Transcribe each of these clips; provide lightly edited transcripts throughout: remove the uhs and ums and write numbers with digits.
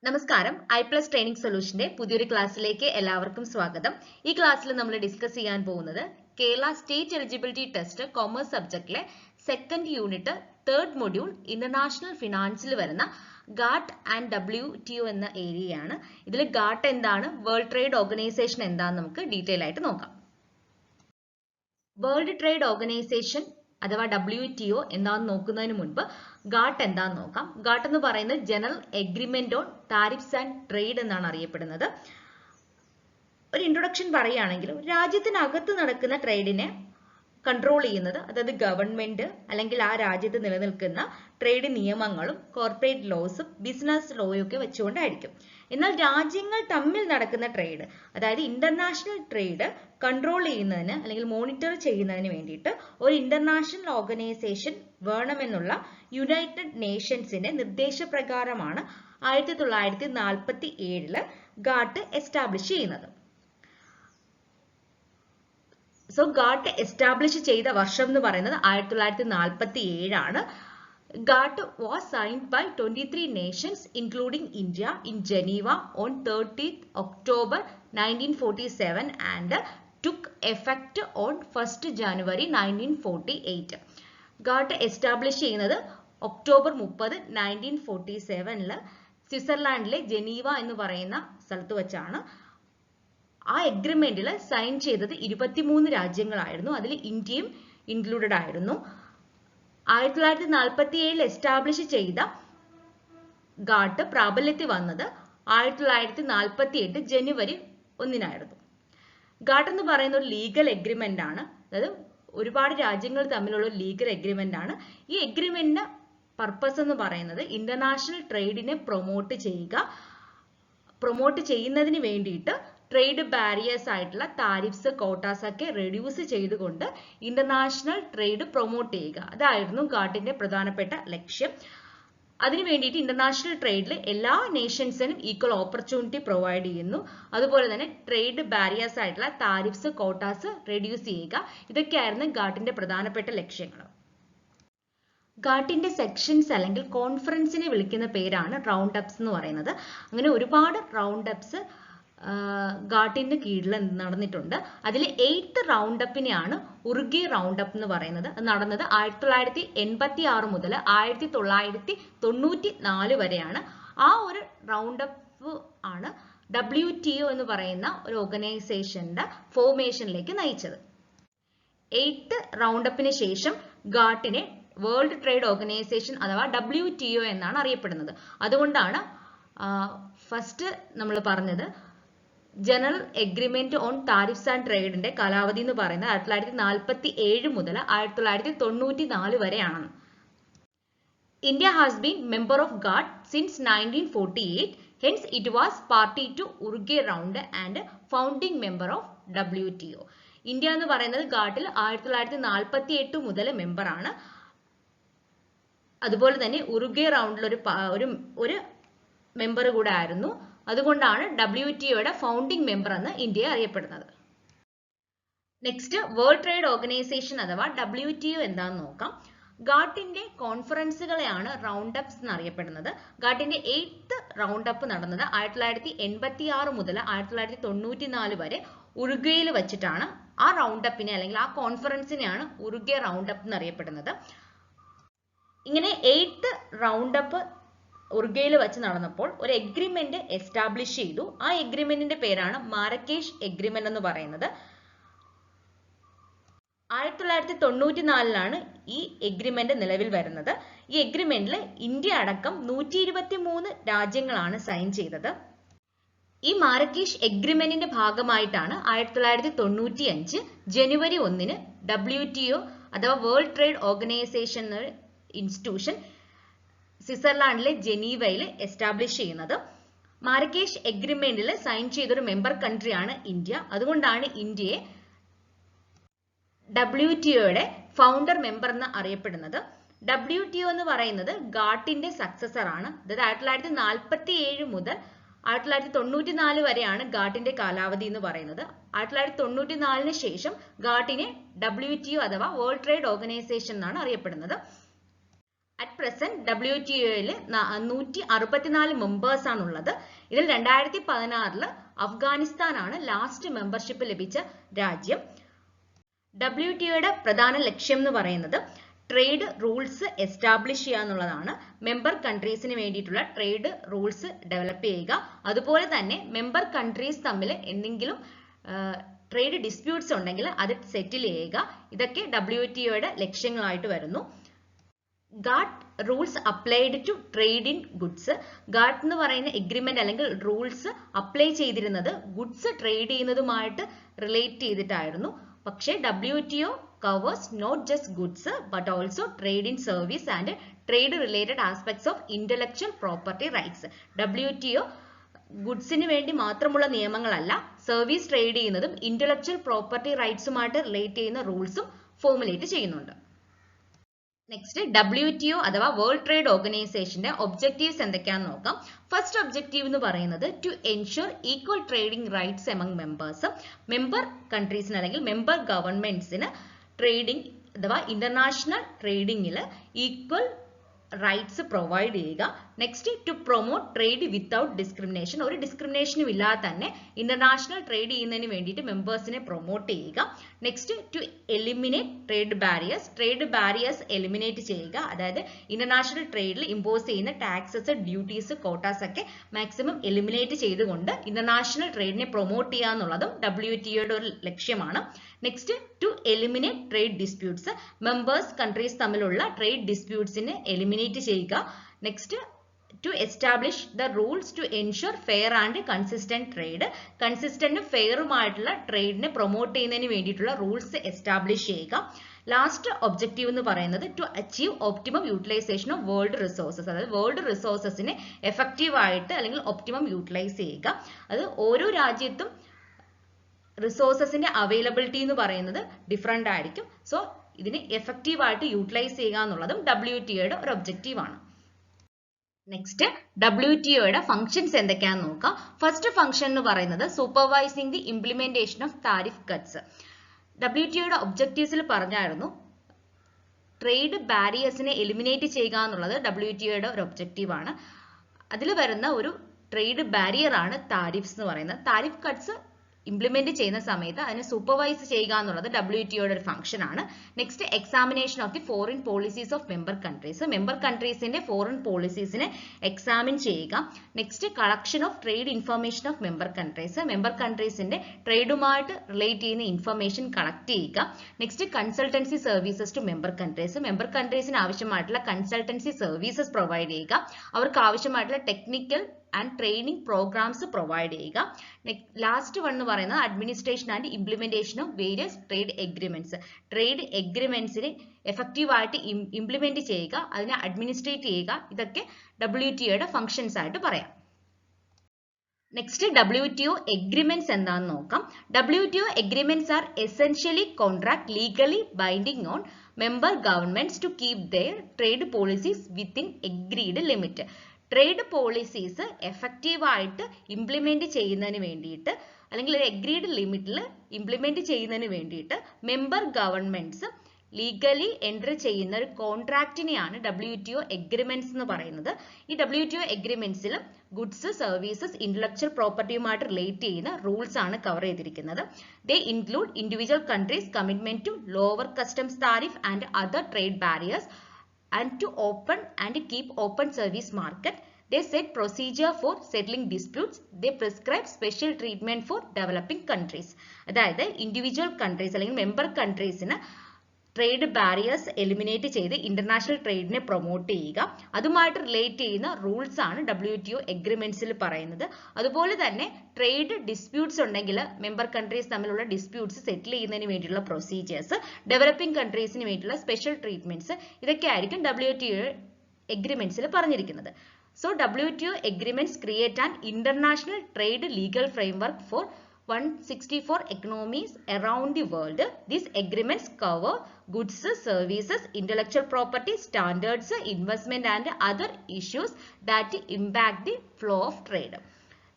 നമസ്കാരം I+ training സൊല്യൂഷന്റെ പുതിയൊരു ക്ലാസ്സിലേക്ക് എല്ലാവർക്കും സ്വാഗതം. ഈ ക്ലാസ്സിൽ നമ്മൾ ഡിസ്കസ് ചെയ്യാൻ പോകുന്നത് Kerala state eligibility test commerce സബ്ജക്റ്റിലെ second unit third module international ഫിനാൻസിൽ വരുന്ന ഗാട്ട് ആൻഡ് WTO എന്ന ഏരിയയാണ്. ഇതിൽ ഗാട്ട് എന്താണ്, വേൾഡ് ട്രേഡ് ഓർഗനൈസേഷൻ എന്താണെന്ന് നമുക്ക് ഡീറ്റെയിൽ ആയിട്ട് നോക്കാം. വേൾഡ് ട്രേഡ് ഓർഗനൈസേഷൻ അഥവാ WTO എന്താണെന്ന് നോക്കുന്നതിന് മുൻപ് ഗാട്ട് എന്താന്ന് നോക്കാം. ഗാട്ട് എന്ന് പറയുന്നത് general agreement on tariffs and trade എന്നാണ് അറിയപ്പെടുന്നത്. ഒരു ഇൻട്രൊഡക്ഷൻ പറയുകയാണെങ്കിൽ രാജ്യത്തിനകത്ത് നടക്കുന്ന ട്രേഡിനെ കൺട്രോൾ ചെയ്യുന്നത് അതായത് ഗവൺമെന്റ് അല്ലെങ്കിൽ ആ രാജ്യത്ത് നിലനിൽക്കുന്ന ട്രേഡ് നിയമങ്ങളും കോർപ്പറേറ്റ് ലോസും ബിസിനസ് ലോയും ഒക്കെ വെച്ചുകൊണ്ടായിരിക്കും. എന്നാൽ രാജ്യങ്ങൾ തമ്മിൽ നടക്കുന്ന ട്രേഡ് അതായത് ഇന്റർനാഷണൽ ട്രേഡ് കൺട്രോൾ ചെയ്യുന്നതിന് അല്ലെങ്കിൽ മോണിറ്റർ ചെയ്യുന്നതിന് വേണ്ടിയിട്ട് ഒരു ഇന്റർനാഷണൽ ഓർഗനൈസേഷൻ വേണമെന്നുള്ള യുണൈറ്റഡ് നേഷൻസിന്റെ നിർദ്ദേശപ്രകാരമാണ് 1947 ഗാട്ട് എസ്റ്റാബ്ലിഷ് ചെയ്യുന്നത്. സോ ഗാട്ട് എസ്റ്റാബ്ലിഷ് ചെയ്ത വർഷം എന്ന് പറയുന്നത് 1947 ആണ്. GATT was signed by 23 nations including India in Geneva on 30th October 1947 and took effect on 1st January 1948. GATT establish ചെയ്യുന്നത് ഒക്ടോബർ 30, 1947 സ്വിറ്റ്സർലാൻഡിലെ ജനീവ എന്ന് പറയുന്ന സ്ഥലത്ത് വെച്ചാണ്. ആ എഗ്രിമെന്റിൽ സൈൻ ചെയ്തത് 23 രാജ്യങ്ങളായിരുന്നു. അതിൽ ഇന്ത്യയും ഇൻക്ലൂഡഡ് ആയിരുന്നു. 1947 എസ്റ്റാബ്ലിഷ് ചെയ്ത ഗാട്ട് പ്രാബല്യത്തിൽ വന്നത് 1948 ജനുവരി 1 ഗാട്ട് എന്ന് പറയുന്ന ഒരു ലീഗൽ എഗ്രിമെന്റ് ആണ്. അതായത് ഒരുപാട് രാജ്യങ്ങൾ തമ്മിലുള്ള ലീഗൽ എഗ്രിമെന്റ് ആണ്. ഈ എഗ്രിമെന്റിന്റെ പർപ്പസ് എന്ന് പറയുന്നത് ഇന്റർനാഷണൽ ട്രേഡിനെ പ്രൊമോട്ട് ചെയ്യുന്നതിന് വേണ്ടിയിട്ട് ട്രേഡ് ബാരിയേഴ്സ് ആയിട്ടുള്ള താരിഫ്സ് കോട്ടാസ് ഒക്കെ റെഡ്യൂസ് ചെയ്തുകൊണ്ട് ഇന്റർനാഷണൽ ട്രേഡ് പ്രൊമോട്ട് ചെയ്യുക. അതായിരുന്നു ഗാട്ടിന്റെ പ്രധാനപ്പെട്ട ലക്ഷ്യം. അതിനു വേണ്ടിയിട്ട് ഇന്റർനാഷണൽ ട്രേഡിൽ എല്ലാ നേഷൻസിനും ഈക്വൽ ഓപ്പർച്യൂണിറ്റി പ്രൊവൈഡ് ചെയ്യുന്നു. അതുപോലെ തന്നെ ട്രേഡ് ബാരിയേഴ്സ് ആയിട്ടുള്ള താരിഫ്സ് കോട്ടാസ് റെഡ്യൂസ് ചെയ്യുക. ഇതൊക്കെയായിരുന്നു ഗാട്ടിന്റെ പ്രധാനപ്പെട്ട ലക്ഷ്യങ്ങൾ. ഗാട്ടിന്റെ സെക്ഷൻസ് അല്ലെങ്കിൽ കോൺഫറൻസിനെ വിളിക്കുന്ന പേരാണ് റൗണ്ട് അപ്സ് എന്ന് പറയുന്നത്. അങ്ങനെ ഒരുപാട് റൗണ്ട് അപ്സ് ഗാട്ടിന്റെ കീഴിൽ നടന്നിട്ടുണ്ട്. അതിൽ 8th റൗണ്ട് അപ്പിനെയാണ് ഉറുഗ്വേ റൗണ്ട് അപ്പ് എന്ന് പറയുന്നത്. നടന്നത് 1986 മുതൽ 1994 വരെയാണ്. ആ ഒരു റൗണ്ട് അപ്പ് ആണ് WTO എന്ന് പറയുന്ന ഒരു ഓർഗനൈസേഷന്റെ ഫോർമേഷനിലേക്ക് നയിച്ചത്. 8th റൗണ്ട് അപ്പിന് ശേഷം ഗാട്ടിനെ വേൾഡ് ട്രേഡ് ഓർഗനൈസേഷൻ അഥവാ WTO എന്നാണ് അറിയപ്പെടുന്നത്. അതുകൊണ്ടാണ് ഫസ്റ്റ് നമ്മൾ പറഞ്ഞത് general agreement on tariffs and ട്രേഡിന്റെ കാലാവധി എന്ന് പറയുന്നത് 1947 മുതൽ 1994 വരെയാണ്. India has been member of GATT since 1948. Hence it was party to Uruguay round and founding member of WTO. India എന്ന് പറയുന്നത് ഗാട്ടിൽ 1948 മുതൽ മെമ്പറാണ്. അതുപോലെ തന്നെ ഉറുഗ്വേ റൗണ്ടിൽ ഒരു മെമ്പർ കൂടെ ആയിരുന്നു. അതുകൊണ്ടാണ് WTOയുടെ ഫൗണ്ടിംഗ് മെമ്പർ എന്ന് ഇന്ത്യ അറിയപ്പെടുന്നത്. നെക്സ്റ്റ് വേൾഡ് ട്രേഡ് ഓർഗനൈസേഷൻ അഥവാ WTO എന്താണെന്ന് നോക്കാം. ഗാട്ടിന്റെ കോൺഫറൻസുകളെയാണ് റൗണ്ട് അപ്സ് എന്ന് അറിയപ്പെടുന്നത്. ഗാട്ടിന്റെ 8th റൗണ്ട് അപ്പ് നടന്നത് 1986 മുതൽ 1994 വരെ ഉറുഗ്വേയിൽ വെച്ചിട്ടാണ്. ആ റൗണ്ട് അപ്പിനെ അല്ലെങ്കിൽ ആ കോൺഫറൻസിനെയാണ് ഉറുഗ്വേ റൗണ്ട് അപ്പ് എന്ന് അറിയപ്പെടുന്നത്. ഇങ്ങനെ 8th റൗണ്ട് അപ്പ് ഉറുഗ്വേയിൽ വെച്ച് നടന്നപ്പോൾ ഒരു എഗ്രിമെന്റ് എസ്റ്റാബ്ലിഷ് ചെയ്തു. ആ എഗ്രിമെന്റിന്റെ പേരാണ് മാരക്കേഷ് എഗ്രിമെന്റ് എന്ന് പറയുന്നത്. 1994 ഈ എഗ്രിമെന്റ് നിലവിൽ വരുന്നത്. ഈ എഗ്രിമെന്റിൽ ഇന്ത്യ അടക്കം 123 രാജ്യങ്ങളാണ് സൈൻ ചെയ്തത്. ഈ മാരക്കേഷ് എഗ്രിമെന്റിന്റെ ഭാഗമായിട്ടാണ് 1995 ജനുവരി 1 WTO അഥവാ വേൾഡ് ട്രേഡ് ഓർഗനൈസേഷൻ ഇൻസ്റ്റിറ്റ്യൂഷൻ സ്വിറ്റ്സർലാൻഡിലെ ജനീവയിൽ എസ്റ്റാബ്ലിഷ് ചെയ്യുന്നത്. മാരക്കേഷ് എഗ്രിമെന്റിൽ സൈൻ ചെയ്തൊരു മെമ്പർ കൺട്രിയാണ് ഇന്ത്യ. അതുകൊണ്ടാണ് ഇന്ത്യയെ WTOയുടെ ഫൗണ്ടർ മെമ്പർ എന്ന് അറിയപ്പെടുന്നത്. WTO എന്ന് പറയുന്നത് ഗാട്ടിന്റെ സക്സസർ ആണ്. അതായത് 1947 മുതൽ 1994 വരെയാണ് ഗാട്ടിന്റെ കാലാവധി എന്ന് പറയുന്നത്. 1994 ശേഷം ഗാട്ടിനെ WTO അഥവാ വേൾഡ് ട്രേഡ് ഓർഗനൈസേഷൻ എന്നാണ് അറിയപ്പെടുന്നത്. അറ്റ് പ്രസന്റ് WTO-യിൽ 164 മെമ്പേഴ്സ് ആണുള്ളത്. ഇതിൽ 2016 അഫ്ഗാനിസ്ഥാനാണ് ലാസ്റ്റ് മെമ്പർഷിപ്പ് ലഭിച്ച രാജ്യം. WTO-യുടെ പ്രധാന ലക്ഷ്യം എന്ന് പറയുന്നത് ട്രേഡ് റൂൾസ് എസ്റ്റാബ്ലിഷ് ചെയ്യുക എന്നുള്ളതാണ്. മെമ്പർ കൺട്രീസിന് വേണ്ടിയിട്ടുള്ള ട്രേഡ് റൂൾസ് ഡെവലപ്പ് ചെയ്യുക, അതുപോലെ തന്നെ മെമ്പർ കൺട്രീസ് തമ്മിൽ എന്തെങ്കിലും ട്രേഡ് ഡിസ്പ്യൂട്ട്സ് ഉണ്ടെങ്കിൽ അത് സെറ്റിൽ ചെയ്യുക. ഇതൊക്കെ WTO-യുടെ ലക്ഷ്യങ്ങളായിട്ട് വരുന്നു. GATT rules applied to trade in goods. GATT എന്ന് പറയുന്ന എഗ്രിമെന്റ് അല്ലെങ്കിൽ റൂൾസ് അപ്ലൈ ചെയ്തിരുന്നത് ഗുഡ്സ് ട്രേഡ് ചെയ്യുന്നതുമായിട്ട് റിലേറ്റ് ചെയ്തിട്ടായിരുന്നു. പക്ഷേ WTO covers not just goods but also trade in service and trade related aspects of intellectual property rights. WTO ഗുഡ്സിന് വേണ്ടി മാത്രമുള്ള നിയമങ്ങളല്ല, സർവീസ് ട്രേഡ് ചെയ്യുന്നതും ഇന്റലക്ച്വൽ പ്രോപ്പർട്ടി റൈറ്റ്സുമായിട്ട് റിലേറ്റ് ചെയ്യുന്ന റൂൾസും ഫോർമുലേറ്റ് ചെയ്യുന്നുണ്ട്. നെക്സ്റ്റ് WTO അഥവാ വേൾഡ് ട്രേഡ് ഓർഗനൈസേഷന്റെ ഒബ്ജക്റ്റീവ്സ് എന്തൊക്കെയാണെന്ന് നോക്കാം. ഫസ്റ്റ് ഒബ്ജക്റ്റീവ് എന്ന് പറയുന്നത് to ensure equal trading rights among members. Member കൺട്രീസിന് അല്ലെങ്കിൽ മെമ്പർ ഗവൺമെന്റ്സിന് ട്രേഡിംഗ് അഥവാ ഇന്റർനാഷണൽ ട്രേഡിംഗിൽ ഈക്വൽ റൈറ്റ്സ് പ്രൊവൈഡ് ചെയ്യുക. Next to promote trade without discrimination. ഒരു ഡിസ്ക്രിമിനേഷനും ഇല്ലാതെ തന്നെ ഇന്റർനാഷണൽ ട്രേഡ് ചെയ്യുന്നതിന് വേണ്ടിയിട്ട് മെമ്പേഴ്സിനെ പ്രൊമോട്ട് ചെയ്യുക. Next to eliminate trade barriers. Trade barriers eliminate ചെയ്യുക, അതായത് ഇന്റർനാഷണൽ ട്രേഡിൽ ഇമ്പോസ് ചെയ്യുന്ന ടാക്സസ്, ഡ്യൂട്ടീസ്, കോട്ടാസ് ഒക്കെ മാക്സിമം എലിമിനേറ്റ് ചെയ്തുകൊണ്ട് ഇന്റർനാഷണൽ ട്രേഡിനെ പ്രൊമോട്ട് ചെയ്യുക എന്നുള്ളതും WTO-യുടെ ഒരു ലക്ഷ്യമാണ്. Next to eliminate trade disputes. Members countries തമ്മിലുള്ള ട്രേഡ് ഡിസ്പ്യൂട്ട്സിനെ എലിമിനേറ്റ് ചെയ്യുക. Next to establish the rules to ensure fair and consistent trade. കൺസിസ്റ്റന്റും ഫെയറുമായിട്ടുള്ള ട്രേഡിനെ പ്രൊമോട്ട് ചെയ്യുന്നതിന് വേണ്ടിയിട്ടുള്ള റൂൾസ് എസ്റ്റാബ്ലിഷ് ചെയ്യുക. ലാസ്റ്റ് ഒബ്ജക്റ്റീവ് എന്ന് പറയുന്നത് to achieve optimum utilisation of world resources. അതായത് വേൾഡ് റിസോഴ്സസിനെ എഫക്റ്റീവ് ആയിട്ട് അല്ലെങ്കിൽ ഒപ്റ്റിമം യൂട്ടിലൈസ് ചെയ്യുക. അത് ഓരോ രാജ്യത്തും റിസോഴ്സസിന്റെ അവൈലബിലിറ്റി എന്ന് പറയുന്നത് ഡിഫറെന്റ് ആയിരിക്കും. സോ ഇതിനെ എഫക്റ്റീവ് ആയിട്ട് യൂട്ടിലൈസ് ചെയ്യുക എന്നുള്ളതും WTO-യുടെ ഒരു ഒബ്ജക്റ്റീവ് ആണ്. നെക്സ്റ്റ് WTO-യുടെ ഫംഗ്ഷൻസ് എന്തൊക്കെയാണെന്ന് നോക്കാം. ഫസ്റ്റ് ഫംഗ്ഷൻ എന്ന് പറയുന്നത് supervising the implementation of tariff cuts. WTO-യുടെ ഒബ്ജക്റ്റീവ്സിൽ പറഞ്ഞായിരുന്നു ട്രേഡ് ബാരിയേഴ്സിനെ എലിമിനേറ്റ് ചെയ്യുക എന്നുള്ളത് WTO-യുടെ ഒരു ഒബ്ജക്റ്റീവ് ആണ്. അതിൽ വരുന്ന ഒരു ട്രേഡ് ബാരിയർ ആണ് താരിഫ്സ് എന്ന് പറയുന്നത്. താരിഫ് കട്ട്സ് ഇംപ്ലിമെന്റ് ചെയ്യുന്ന സമയത്ത് അതിനെ സൂപ്പർവൈസ് ചെയ്യുക എന്നുള്ളത് WTO-യുടെ ഒരു ഫംഗ്ഷൻ ആണ്. Next examination of the foreign policies of member countries. Member കൺട്രീസിന്റെ ഫോറിൻ പോളിസീസിനെ എക്സാമിൻ ചെയ്യുക. Next collection of trade information of member countries. Member കൺട്രീസിന്റെ ട്രേഡുമായിട്ട് റിലേറ്റ് ചെയ്യുന്ന ഇൻഫർമേഷൻ കളക്ട് ചെയ്യുക. Next consultancy services to member countries. Member കൺട്രീസിന് ആവശ്യമായിട്ടുള്ള consultancy services provide ചെയ്യുക. അവർക്ക് ആവശ്യമായിട്ടുള്ള technical and training programmes provide ചെയ്യുക. ലാസ്റ്റ് വൺ എന്ന് പറയുന്നത് administration and implementation of various trade agreements. Trade എഗ്രിമെന്റ്സിനെ എഫക്റ്റീവ് ആയിട്ട് ഇംപ്ലിമെന്റ് ചെയ്യുക, അതിനെ അഡ്മിനിസ്ട്രേറ്റ് ചെയ്യുക. ഇതൊക്കെ WTO-യുടെ ഫംഗ്ഷൻസ് ആയിട്ട് പറയാം. നെക്സ്റ്റ് WTO എഗ്രിമെന്റ്സ് എന്താണെന്ന് നോക്കാം. WTO agreements are essentially contract legally binding on member governments to keep their trade policies within agreed limit. Trade policies effective ആയിട്ട് ഇംപ്ലിമെന്റ് ചെയ്യുന്നതിന് വേണ്ടിയിട്ട് അല്ലെങ്കിൽ ഒരു എഗ്രീഡ് ലിമിറ്റിൽ ഇംപ്ലിമെന്റ് ചെയ്യുന്നതിന് വേണ്ടിയിട്ട് മെമ്പർ ഗവൺമെന്റ്സ് ലീഗലി എൻറ്റർ ചെയ്യുന്ന ഒരു കോൺട്രാക്റ്റിനെയാണ് WTO എഗ്രിമെന്റ്സ് എന്ന് പറയുന്നത്. ഈ WTO എഗ്രിമെന്റ്സിൽ ഗുഡ്സ്, സർവീസസ്, ഇന്റലക്ച്വൽ പ്രോപ്പർട്ടിയുമായിട്ട് റിലേറ്റ് ചെയ്യുന്ന റൂൾസ് ആണ് കവർ ചെയ്തിരിക്കുന്നത്. They include individual countries commitment to lower customs tariff and other trade barriers and to open and keep open service market. They set procedure for settling disputes. They prescribe special treatment for developing countries. അതായത് individual countries അല്ലെങ്കിൽ member കൺട്രീസിന് trade barriers eliminate ചെയ്ത് international ട്രേഡിനെ promote ചെയ്യുക. അതുമായിട്ട് relate ചെയ്യുന്ന rules ആണ് WTO എഗ്രിമെന്റ്സിൽ പറയുന്നത്. അതുപോലെ തന്നെ ട്രേഡ് ഡിസ്പ്യൂട്ട്സ് ഉണ്ടെങ്കിൽ മെമ്പർ കൺട്രീസ് തമ്മിലുള്ള ഡിസ്പ്യൂട്ട്സ് സെറ്റിൽ ചെയ്യുന്നതിന് വേണ്ടിയുള്ള പ്രൊസീജിയേഴ്സ്, ഡെവലപ്പിംഗ് കൺട്രീസിന് വേണ്ടിയുള്ള സ്പെഷ്യൽ ട്രീറ്റ്മെന്റ്സ്, ഇതൊക്കെ ആയിരിക്കും WTO എഗ്രിമെന്റ്സിൽ പറഞ്ഞിരിക്കുന്നത്. So WTO agreements create an international trade legal framework for 164 economies around the world. These agreements cover goods, services, intellectual property, standards, investment and other issues that impact the flow of trade.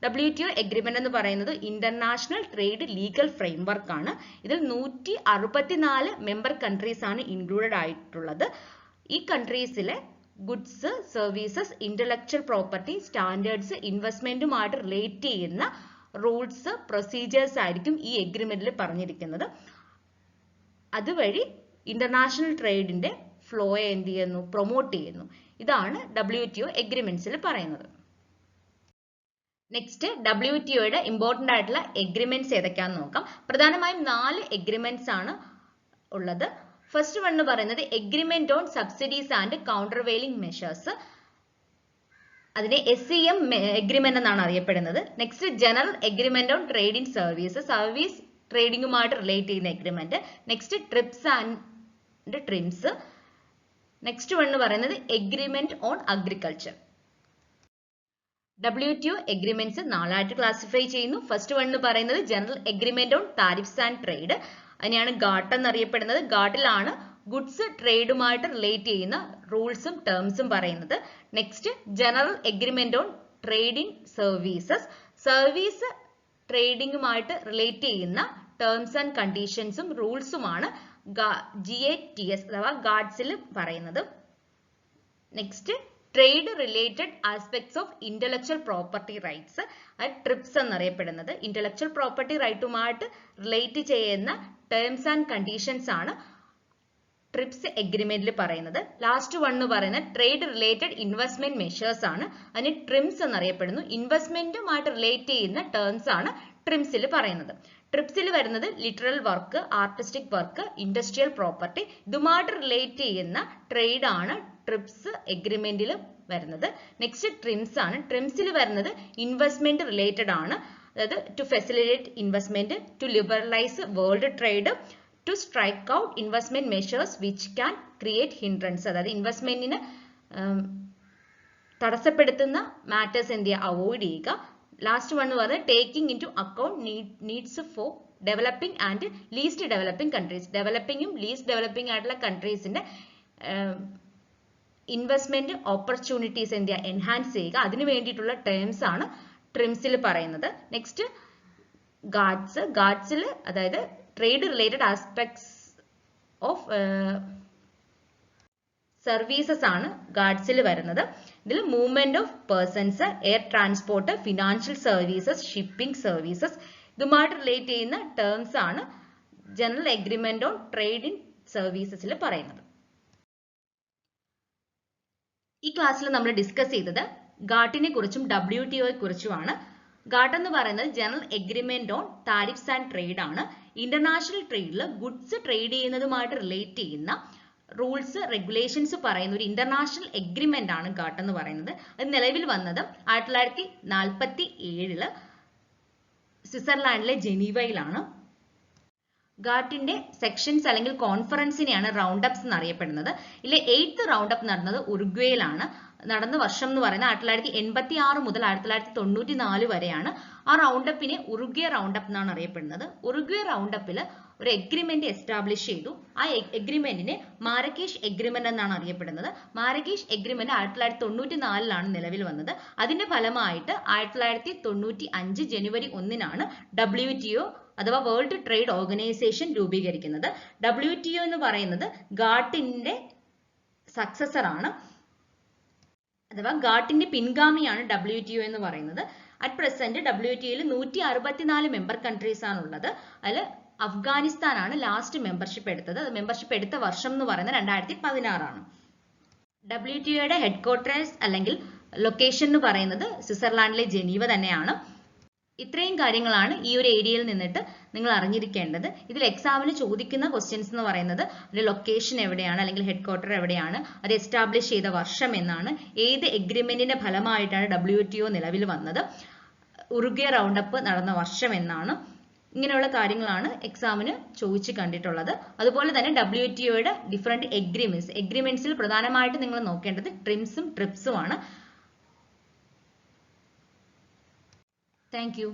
WTO agreement എന്ന് പറയുന്നത് international trade legal framework ആണ്. ഇതിൽ 164 member countries ആണ് included ആയിട്ടുള്ളത്. ഈ കൺട്രീസിലെ goods, services, intellectual property, standards, ഇൻവെസ്റ്റ്മെന്റുമായിട്ട് relate ചെയ്യുന്ന റൂൾസ്, പ്രൊസീജിയേഴ്സ് ആയിരിക്കും ഈ എഗ്രിമെന്റിൽ പറഞ്ഞിരിക്കുന്നത്. അതുവഴി ഇന്റർനാഷണൽ ട്രേഡിന്റെ ഫ്ലോയെ എന്ത് ചെയ്യുന്നു, പ്രൊമോട്ട് ചെയ്യുന്നു. ഇതാണ് WTO എഗ്രിമെന്റ്സിൽ പറയുന്നത്. നെക്സ്റ്റ് WTOയുടെ ഇമ്പോർട്ടന്റ് ആയിട്ടുള്ള എഗ്രിമെന്റ്സ് ഏതൊക്കെയാണെന്ന് നോക്കാം. പ്രധാനമായും 4 എഗ്രിമെന്റ്സ് ആണ് ഉള്ളത്. ഫസ്റ്റ് വൺ എന്ന് പറയുന്നത് agreement on subsidies and countervailing measures. അതിനെ SCM എഗ്രിമെന്റ് എന്നാണ് അറിയപ്പെടുന്നത്. Next general agreement on trade in services, service ട്രേഡിംഗുമായിട്ട് റിലേറ്റ് ചെയ്യുന്ന agreement. Next TRIPS and TRIMS. Next one എന്ന് പറയുന്നത് agreement on agriculture. WTO agreements 4ആയിട്ട് ക്ലാസിഫൈ ചെയ്യുന്നു. ഫസ്റ്റ് വൺ എന്ന് പറയുന്നത് general agreement on tariffs and trade, അതിനെയാണ് GATT എന്നറിയപ്പെടുന്നത്. GATTിലാണ് ഗുഡ്സ് ട്രേഡുമായിട്ട് റിലേറ്റ് ചെയ്യുന്ന റൂൾസും ടേംസും പറയുന്നത്. Next general agreement on trade in services, service ട്രേഡിംഗുമായിട്ട് റിലേറ്റ് ചെയ്യുന്ന ടേംസ് ആൻഡ് കണ്ടീഷൻസും റൂൾസുമാണ് GATS അഥവാ GATTസിൽ പറയുന്നത്. Next trade related aspects of intellectual property rights, അത് ട്രിപ്സ് എന്നറിയപ്പെടുന്നത്. ഇന്റലക്ച്വൽ പ്രോപ്പർട്ടി റൈറ്റുമായിട്ട് റിലേറ്റ് ചെയ്യുന്ന ടേംസ് ആൻഡ് കണ്ടീഷൻസ് ആണ് ട്രിപ്സ് എഗ്രിമെന്റിൽ പറയുന്നത്. ലാസ്റ്റ് വൺ എന്ന് പറയുന്നത് ട്രേഡ് റിലേറ്റഡ് ഇൻവെസ്റ്റ്മെന്റ് മെഷേഴ്സ് ആണ്, അതിന് ട്രിംസ് എന്നറിയപ്പെടുന്നു. ഇൻവെസ്റ്റ്മെന്റുമായിട്ട് റിലേറ്റ് ചെയ്യുന്ന ടേംസ് ആണ് ട്രിംസിൽ പറയുന്നത്. ട്രിപ്സിൽ വരുന്നത് literal work, artistic work, industrial property, ഇതുമായിട്ട് റിലേറ്റ് ചെയ്യുന്ന ട്രേഡ് ആണ് ട്രിപ്സ് എഗ്രിമെന്റിൽ വരുന്നത്. നെക്സ്റ്റ് ട്രിംസ് ആണ്. ട്രിംസിൽ വരുന്നത് ഇൻവെസ്റ്റ്മെന്റ് റിലേറ്റഡ് ആണ്, അതായത് to facilitate investment, to liberalise world trade, to strike out investment measures which can create hindrance, അതായത് ഇൻവെസ്റ്റ്മെന്റിന് തടസ്സപ്പെടുത്തുന്ന മാറ്റേഴ്സ് എന്ത് ചെയ്യുക, അവോയ്ഡ് ചെയ്യുക. ലാസ്റ്റ് വൺ എന്ന് പറയുന്നത് taking in to account needs for developing and least developing countries, ഡെവലപ്പിംഗും least developing ആയിട്ടുള്ള കൺട്രീസിന്റെ ഇൻവെസ്റ്റ്മെന്റ് ഓപ്പർച്യൂണിറ്റീസ് എന്ത് ചെയ്യുക, എൻഹാൻസ് ചെയ്യുക, അതിന് വേണ്ടിയിട്ടുള്ള ടേംസ് ആണ് ട്രിംസിൽ പറയുന്നത്. നെക്സ്റ്റ് ഗാഡ്സിൽ അതായത് trade related aspects of services ആണ് ഗാഡ്സിൽ വരുന്നത്. ഇതിൽ movement of persons, air transport, financial services, shipping services, ഇതുമായിട്ട് റിലേറ്റ് ചെയ്യുന്ന ടേംസ് ആണ് general agreement on trade in സർവീസസിൽ പറയുന്നത്. ഈ ക്ലാസ്സിൽ നമ്മൾ ഡിസ്കസ് ചെയ്തത് ഗാട്ടിനെ കുറിച്ചും WTOയെ കുറിച്ചുമാണ്. ഗാട്ട് എന്ന് പറയുന്നത് general agreement on tariffs and trade ആണ്. ഇന്റർനാഷണൽ ട്രേഡിൽ ഗുഡ്സ് ട്രേഡ് ചെയ്യുന്നതുമായിട്ട് റിലേറ്റ് ചെയ്യുന്ന റൂൾസ്, റെഗുലേഷൻസ് പറയുന്ന ഒരു ഇന്റർനാഷണൽ എഗ്രിമെന്റ് ആണ് ഗാട്ട് എന്ന് പറയുന്നത്. അത് നിലവിൽ വന്നത് 1947 സ്വിറ്റ്സർലാൻഡിലെ ജനീവയിലാണ്. ഗാട്ടിന്റെ സെക്ഷൻസ് അല്ലെങ്കിൽ കോൺഫറൻസിനെയാണ് റൗണ്ട് അപ്സ് എന്നറിയപ്പെടുന്നത്. ഇതിലെ 8th റൗണ്ട് അപ്പ് നടന്നത് ഉറുഗ്വേയിലാണ്. നടന്ന വർഷം എന്ന് പറയുന്നത് 1986 മുതൽ 1994 വരെയാണ്. ആ റൗണ്ട് അപ്പിനെ ഉറുഗ്വേ റൗണ്ട് അപ്പ് എന്നാണ് അറിയപ്പെടുന്നത്. ഉറുഗ്വേ റൗണ്ട് അപ്പിൽ ഒരു എഗ്രിമെന്റ് എസ്റ്റാബ്ലിഷ് ചെയ്തു. ആ എഗ്രിമെന്റിനെ മാരക്കേഷ് എഗ്രിമെന്റ് എന്നാണ് അറിയപ്പെടുന്നത്. മാരക്കേഷ് എഗ്രിമെന്റ് 1994 നിലവിൽ വന്നത്. അതിന്റെ ഫലമായിട്ട് 1995 ജനുവരി 1 WTO അഥവാ വേൾഡ് ട്രേഡ് ഓർഗനൈസേഷൻ രൂപീകരിക്കുന്നത്. WTO എന്ന് പറയുന്നത് ഗാട്ടിന്റെ സക്സസർ ആണ്, അഥവാ ഗാട്ടിന്റെ പിൻഗാമിയാണ് WTO എന്ന് പറയുന്നത്. അറ്റ് പ്രസന്റ് WTOയിൽ 164 മെമ്പർ കൺട്രീസ് ആണുള്ളത്. അതിൽ അഫ്ഗാനിസ്ഥാനാണ് ലാസ്റ്റ് മെമ്പർഷിപ്പ് എടുത്തത്. മെമ്പർഷിപ്പ് എടുത്ത വർഷം എന്ന് പറയുന്നത് 2016 WTOയുടെ ഹെഡ്ക്വാർട്ടേഴ്സ് അല്ലെങ്കിൽ ലൊക്കേഷൻ എന്ന് പറയുന്നത് സ്വിറ്റ്സർലാൻഡിലെ ജനീവ തന്നെയാണ്. ഇത്രയും കാര്യങ്ങളാണ് ഈ ഒരു ഏരിയയിൽ നിന്നിട്ട് നിങ്ങൾ അറിഞ്ഞിരിക്കേണ്ടത്. ഇതിൽ എക്സാമിന് ചോദിക്കുന്ന ക്വസ്റ്റ്യൻസ് എന്ന് പറയുന്നത് ലൊക്കേഷൻ എവിടെയാണ് അല്ലെങ്കിൽ ഹെഡ്ക്വാർട്ടർ എവിടെയാണ്, അത് എസ്റ്റാബ്ലിഷ് ചെയ്ത വർഷം എന്നാണ്, ഏത് എഗ്രിമെന്റിന്റെ ഫലമായിട്ടാണ് WTO നിലവിൽ വന്നത്, ഉറുഗ്വേ റൗണ്ട് അപ്പ് നടന്ന വർഷം എന്നാണ്. ഇങ്ങനെയുള്ള കാര്യങ്ങളാണ് എക്സാമിന് ചോദിച്ചു കണ്ടിട്ടുള്ളത്. അതുപോലെ തന്നെ WTOയുടെ ഡിഫറെന്റ് എഗ്രിമെന്റ്സിൽ പ്രധാനമായിട്ട് നിങ്ങൾ നോക്കേണ്ടത് ട്രിംസും ട്രിപ്സും ആണ്. Thank you.